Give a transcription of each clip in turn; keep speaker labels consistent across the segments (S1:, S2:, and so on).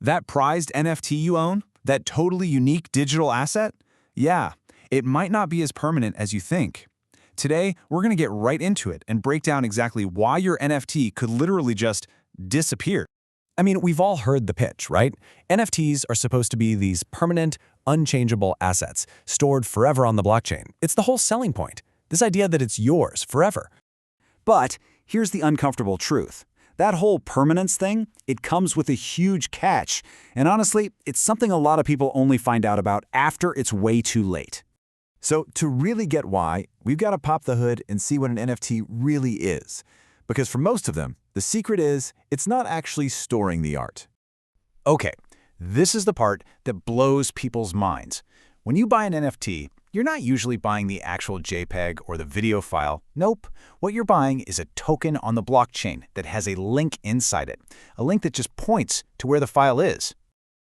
S1: That prized NFT you own, that totally unique digital asset, yeah, it might not be as permanent as you think. Today, we're going to get right into it and break down exactly why your NFT could literally just disappear.
S2: I mean, we've all heard the pitch, right? NFTs are supposed to be these permanent, unchangeable assets stored forever on the blockchain. It's the whole selling point, this idea that it's yours forever.
S3: But here's the uncomfortable truth. That whole permanence thing, it comes with a huge catch. And honestly, it's something a lot of people only find out about after it's way too late.
S4: So to really get why, we've got to pop the hood and see what an NFT really is. Because for most of them, the secret is it's not actually storing the art.
S3: Okay, this is the part that blows people's minds. When you buy an NFT, you're not usually buying the actual JPEG or the video file. Nope. What you're buying is a token on the blockchain that has a link inside it, a link that just points to where the file is.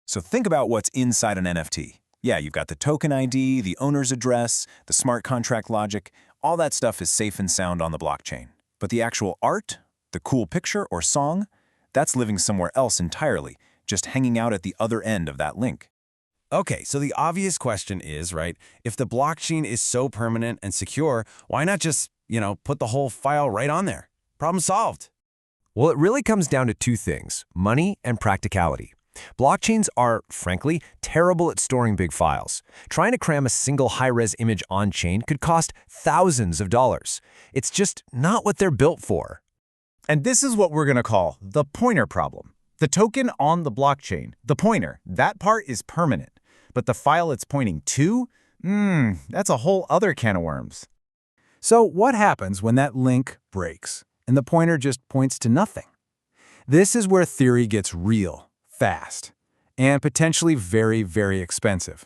S5: So think about what's inside an NFT. Yeah, you've got the token ID, the owner's address, the smart contract logic. All that stuff is safe and sound on the blockchain. But the actual art, the cool picture or song, that's living somewhere else entirely, just hanging out at the other end of that link.
S2: Okay, so the obvious question is, right, if the blockchain is so permanent and secure, why not just, put the whole file right on there? Problem solved. Well, it really comes down to two things, money and practicality. Blockchains are, frankly, terrible at storing big files. Trying to cram a single high-res image on-chain could cost thousands of dollars. It's just not what they're built for.
S1: And this is what we're going to call the pointer problem. The token on the blockchain, the pointer, that part is permanent. But the file it's pointing to? That's a whole other can of worms. So what happens when that link breaks and the pointer just points to nothing? This is where theory gets real, fast, and potentially very, very expensive.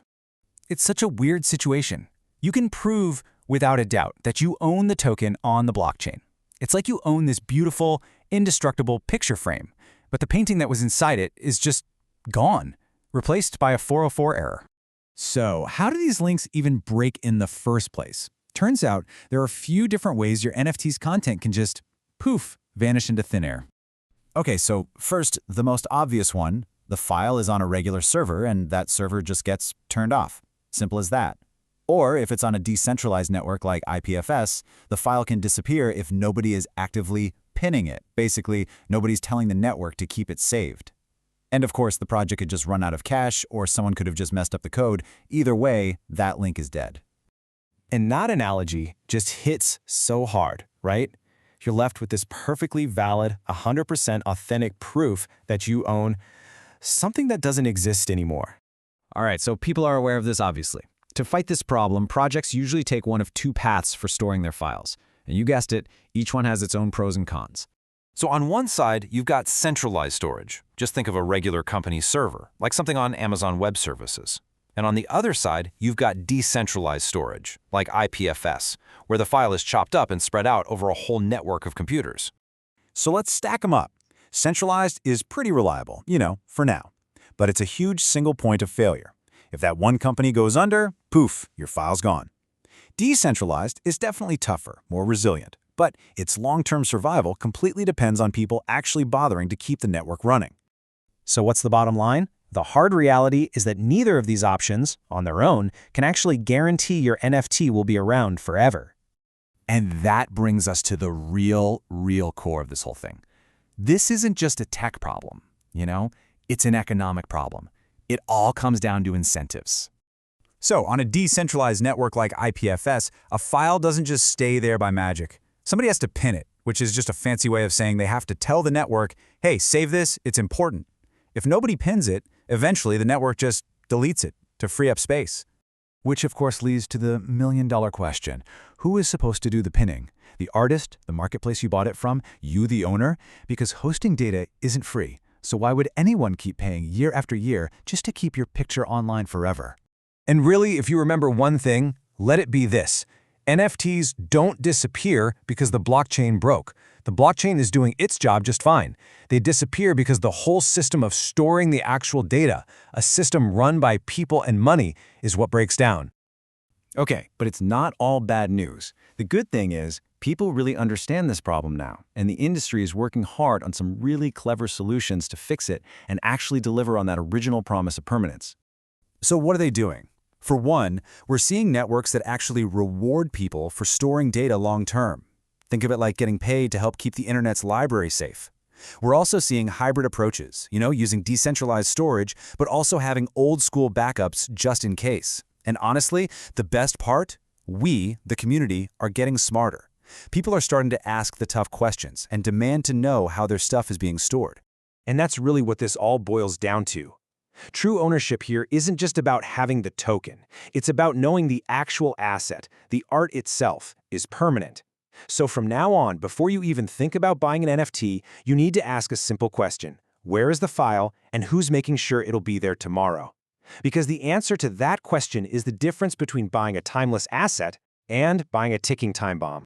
S1: It's such a weird situation. You can prove without a doubt that you own the token on the blockchain. It's like you own this beautiful, indestructible picture frame, but the painting that was inside it is just gone, replaced by a 404 error. So how do these links even break in the first place? Turns out there are a few different ways your NFT's content can just, poof, vanish into thin air. Okay, so first, the most obvious one, the file is on a regular server and that server just gets turned off. Simple as that. Or if it's on a decentralized network like IPFS, the file can disappear if nobody is actively pinning it. Basically, nobody's telling the network to keep it saved. And of course, the project could just run out of cash or someone could have just messed up the code. Either way, that link is dead.
S2: And that analogy just hits so hard, right? You're left with this perfectly valid, 100% authentic proof that you own something that doesn't exist anymore.
S3: All right, so people are aware of this, obviously. To fight this problem, projects usually take one of two paths for storing their files. And you guessed it, each one has its own pros and cons.
S5: So on one side, you've got centralized storage. Just think of a regular company server, like something on Amazon Web Services. And on the other side, you've got decentralized storage, like IPFS, where the file is chopped up and spread out over a whole network of computers.
S4: So let's stack them up. Centralized is pretty reliable, for now. But it's a huge single point of failure. If that one company goes under, poof, your file's gone. Decentralized is definitely tougher, more resilient, but its long-term survival completely depends on people actually bothering to keep the network running.
S2: So what's the bottom line? The hard reality is that neither of these options, on their own, can actually guarantee your NFT will be around forever.
S1: And that brings us to the real core of this whole thing. This isn't just a tech problem, it's an economic problem. It all comes down to incentives. So on a decentralized network like IPFS, a file doesn't just stay there by magic. Somebody has to pin it, which is just a fancy way of saying they have to tell the network, hey, save this, it's important. If nobody pins it, eventually the network just deletes it to free up space. Which of course leads to the million-dollar question. Who is supposed to do the pinning? The artist, the marketplace you bought it from, you the owner? Because hosting data isn't free. So why would anyone keep paying year after year just to keep your picture online forever?
S2: And really, if you remember one thing, let it be this. NFTs don't disappear because the blockchain broke. The blockchain is doing its job just fine. They disappear because the whole system of storing the actual data, a system run by people and money, is what breaks down.
S3: Okay, but it's not all bad news. The good thing is,
S2: People really understand this problem now, and the industry is working hard on some really clever solutions to fix it and actually deliver on that original promise of permanence.
S4: So what are they doing? For one, we're seeing networks that actually reward people for storing data long-term. Think of it like getting paid to help keep the internet's library safe. We're also seeing hybrid approaches, using decentralized storage, but also having old-school backups just in case. And honestly, the best part? We, the community, are getting smarter. People are starting to ask the tough questions and demand to know how their stuff is being stored.
S6: And that's really what this all boils down to. True ownership here isn't just about having the token. It's about knowing the actual asset, the art itself, is permanent. So from now on, before you even think about buying an NFT, you need to ask a simple question. Where is the file, and who's making sure it'll be there tomorrow? Because the answer to that question is the difference between buying a timeless asset and buying a ticking time bomb.